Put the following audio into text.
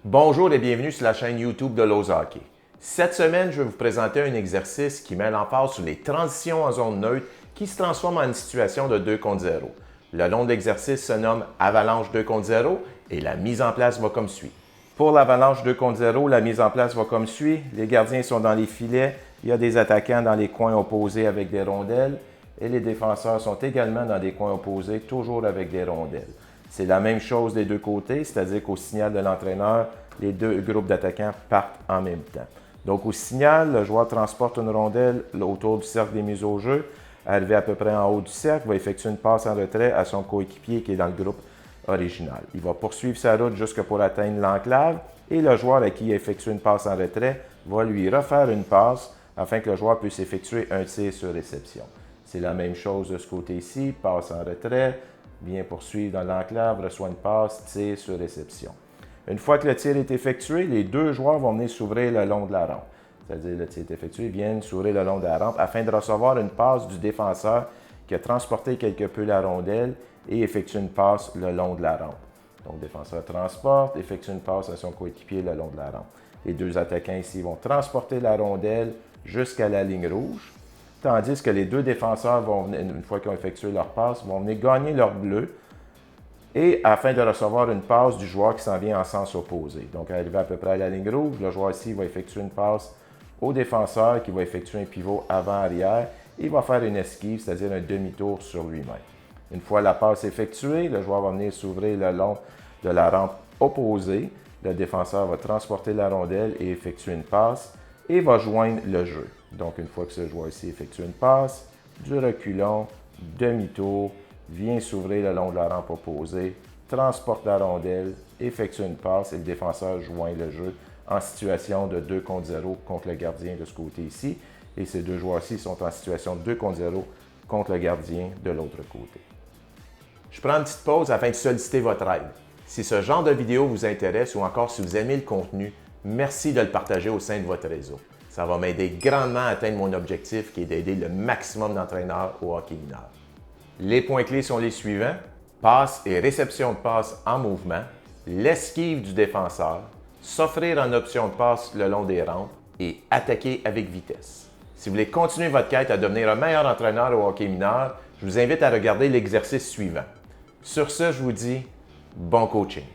Bonjour et bienvenue sur la chaîne YouTube de Lowe's Hockey. Cette semaine, je vais vous présenter un exercice qui met l'emphase sur les transitions en zone neutre qui se transforment en une situation de 2 contre 0. Le nom de l'exercice se nomme Avalanche 2 contre 0 et la mise en place va comme suit. Pour l'Avalanche 2 contre 0, la mise en place va comme suit. Les gardiens sont dans les filets, il y a des attaquants dans les coins opposés avec des rondelles et les défenseurs sont également dans des coins opposés, toujours avec des rondelles. C'est la même chose des deux côtés, c'est-à-dire qu'au signal de l'entraîneur, les deux groupes d'attaquants partent en même temps. Donc au signal, le joueur transporte une rondelle autour du cercle des mises au jeu. Arrivé à peu près en haut du cercle, va effectuer une passe en retrait à son coéquipier qui est dans le groupe original. Il va poursuivre sa route jusque pour atteindre l'enclave et le joueur à qui il a effectué une passe en retrait va lui refaire une passe afin que le joueur puisse effectuer un tir sur réception. C'est la même chose de ce côté-ci, passe en retrait, vient poursuivre dans l'enclave, reçoit une passe, tir sur réception. Une fois que le tir est effectué, les deux joueurs vont venir s'ouvrir le long de la rampe. C'est-à-dire le tir est effectué, ils viennent s'ouvrir le long de la rampe afin de recevoir une passe du défenseur qui a transporté quelque peu la rondelle et effectue une passe le long de la rampe. Donc, le défenseur transporte, effectue une passe à son coéquipier le long de la rampe. Les deux attaquants ici vont transporter la rondelle jusqu'à la ligne rouge, tandis que les deux défenseurs vont venir, une fois qu'ils ont effectué leur passe, vont venir gagner leur bleu et afin de recevoir une passe du joueur qui s'en vient en sens opposé. Donc, arrivé à peu près à la ligne rouge, le joueur ici va effectuer une passe au défenseur qui va effectuer un pivot avant-arrière et il va faire une esquive, c'est-à-dire un demi-tour sur lui-même. Une fois la passe effectuée, le joueur va venir s'ouvrir le long de la rampe opposée. Le défenseur va transporter la rondelle et effectuer une passe et va joindre le jeu. Donc, une fois que ce joueur ici effectue une passe, du reculon, demi-tour, vient s'ouvrir le long de la rampe opposée, transporte la rondelle, effectue une passe et le défenseur joint le jeu en situation de 2 contre 0 contre le gardien de ce côté ici. Et ces deux joueurs-ci sont en situation de 2 contre 0 contre le gardien de l'autre côté. Je prends une petite pause afin de solliciter votre aide. Si ce genre de vidéo vous intéresse ou encore si vous aimez le contenu, merci de le partager au sein de votre réseau. Ça va m'aider grandement à atteindre mon objectif qui est d'aider le maximum d'entraîneurs au hockey mineur. Les points clés sont les suivants: passe et réception de passe en mouvement, l'esquive du défenseur, s'offrir en option de passe le long des rampes et attaquer avec vitesse. Si vous voulez continuer votre quête à devenir un meilleur entraîneur au hockey mineur, je vous invite à regarder l'exercice suivant. Sur ce, je vous dis bon coaching.